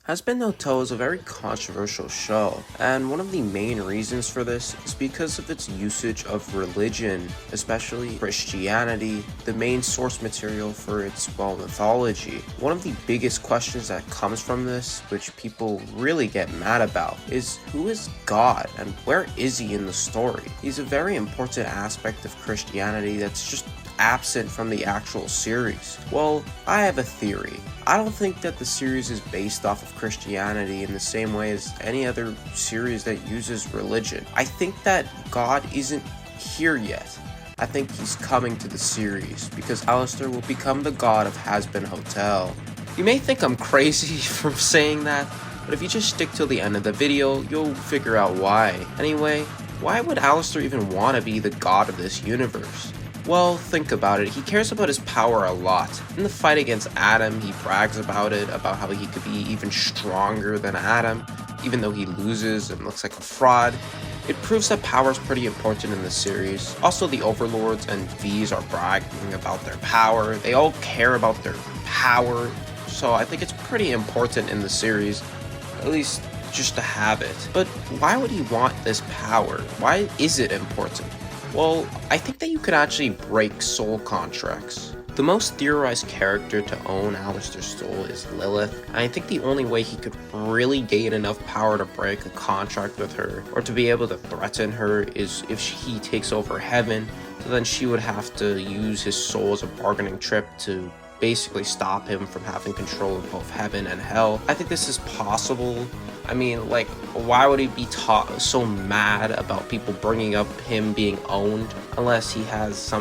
Hazbin Hotel is a very controversial show, and one of the main reasons for this is because of its usage of religion, especially Christianity, the main source material for its, mythology. One of the biggest questions that comes from this, which people really get mad about, is who is God and where is he in the story? He's a very important aspect of Christianity that's just absent from the actual series. Well, I have a theory. I don't think that the series is based off of Christianity in the same way as any other series that uses religion. I think that God isn't here yet. I think he's coming to the series because Alastor will become the god of Hazbin Hotel. You may think I'm crazy for saying that, but if you just stick till the end of the video, you'll figure out why. Anyway, why would Alastor even want to be the god of this universe? Well, think about it. He cares about his power a lot. In the fight against Adam, he brags about it, about how he could be even stronger than Adam, even though he loses and looks like a fraud. It proves that power is pretty important in the series. Also, the Overlords and V's are bragging about their power. They all care about their power, so I think it's pretty important in the series, at least just to have it. But why would he want this power? Why is it important? Well, I think that you could actually break soul contracts. The most theorized character to own Alastor's soul is Lilith, and I think the only way he could really gain enough power to break a contract with her, or to be able to threaten her, is if he takes over heaven, so then she would have to use his soul as a bargaining chip to basically stop him from having control of both heaven and hell. I think this is possible. I mean, like, why would he be so mad about people bringing up him being owned unless he has a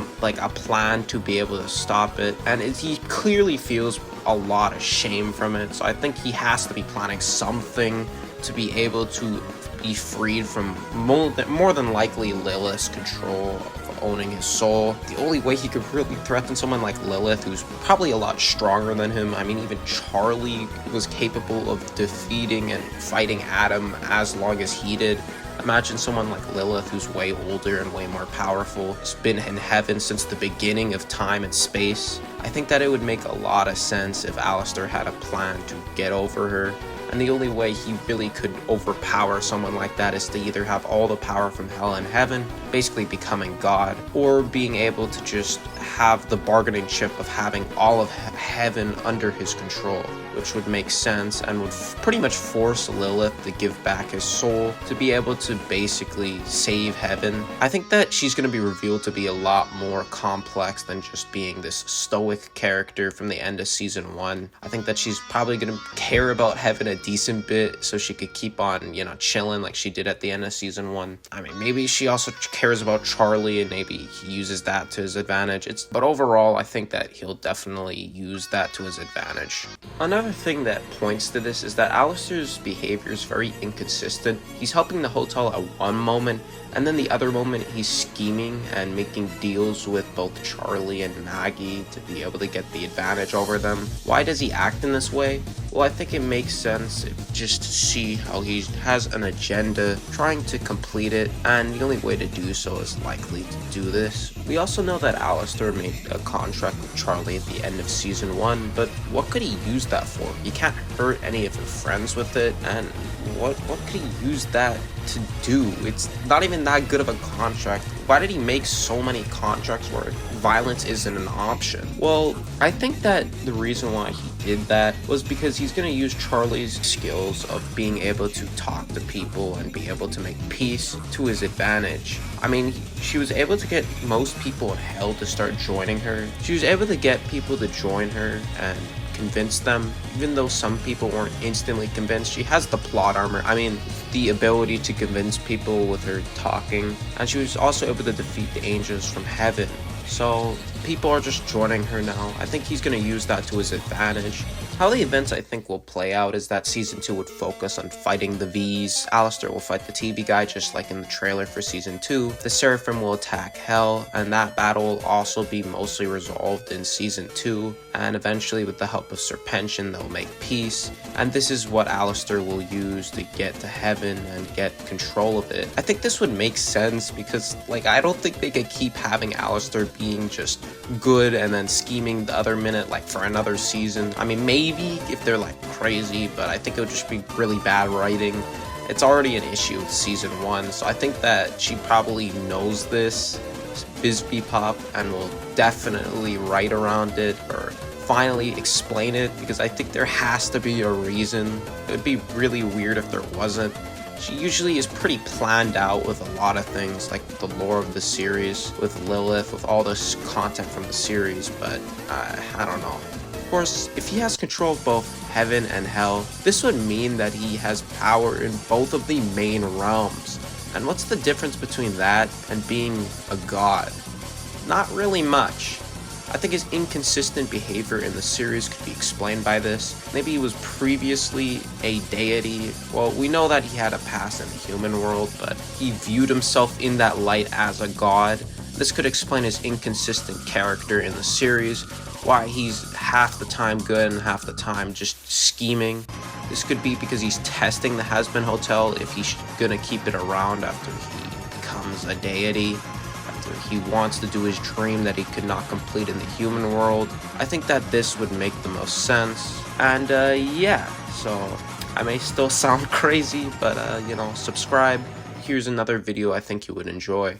plan to be able to stop it? And he clearly feels a lot of shame from it, so I think he has to be planning something to be able to be freed from more than likely Lilith's control of owning his soul. The only way he could really threaten someone like Lilith, who's probably a lot stronger than him. I mean, even Charlie was capable of defeating and fighting Adam as long as he did. Imagine someone like Lilith, who's way older and way more powerful, has been in heaven since the beginning of time and space. I think that it would make a lot of sense if Alastor had a plan to get over her. And the only way he really could overpower someone like that is to either have all the power from hell and heaven, basically becoming God, or being able to just have the bargaining chip of having all of heaven under his control, which would make sense and would pretty much force Lilith to give back his soul to be able to basically save heaven. I think that she's going to be revealed to be a lot more complex than just being this stoic character from the end of season 1. I think that she's probably going to care about heaven a decent bit so she could keep on, chilling like she did at the end of season 1. I mean, maybe she also cares about Charlie and maybe he uses that to his advantage. But overall, I think that he'll definitely use that to his advantage. Another thing that points to this is that Alastor's behavior is very inconsistent. He's helping the hotel at one moment, and then the other moment he's scheming and making deals with both Charlie and Maggie to be able to get the advantage over them. Why does he act in this way? Well, I think it makes sense just to see how he has an agenda, trying to complete it, and the only way to do so is likely to do this. We also know that Alastor made a contract with Charlie at the end of season 1, but what could he use that for? He can't hurt any of his friends with it, and what could he use that to do? It's not even that good of a contract. Why did he make so many contracts where violence isn't an option? Well, I think that the reason why he did that was because he's going to use Charlie's skills of being able to talk to people and be able to make peace to his advantage. I mean, she was able to get most people in hell to start joining her. She was able to get people to join her and convince them, even though some people weren't instantly convinced. She has the plot armor, the ability to convince people with her talking, and she was also able to defeat the angels from heaven. So people are just joining her now. I think he's going to use that to his advantage. How the events I think will play out is that season 2 would focus on fighting the V's. Alastor will fight the TV guy just like in the trailer for season 2. The Seraphim will attack Hell, and that battle will also be mostly resolved in season 2. And eventually, with the help of Serpentian, they'll make peace. And this is what Alastor will use to get to heaven and get control of it. I think this would make sense because, I don't think they could keep having Alastor being just good and then scheming the other minute like for another season. I mean, maybe if they're like crazy, but I think it would just be really bad writing. It's already an issue with season 1, so I think that she probably knows this Bisbee Pop and will definitely write around it or finally explain it, because I think there has to be a reason. It would be really weird if there wasn't. She usually is pretty planned out with a lot of things, like the lore of the series, with Lilith, with all this content from the series, but I don't know. Of course, if he has control of both heaven and hell, this would mean that he has power in both of the main realms. And what's the difference between that and being a god? Not really much. I think his inconsistent behavior in the series could be explained by this. Maybe he was previously a deity. Well, we know that he had a past in the human world, but he viewed himself in that light as a god. This could explain his inconsistent character in the series, why he's half the time good and half the time just scheming. This could be because he's testing the Hazbin Hotel if he's gonna keep it around after he becomes a deity, after he wants to do his dream that he could not complete in the human world. I think that this would make the most sense. And yeah, so I may still sound crazy, but you know, subscribe. Here's another video I think you would enjoy.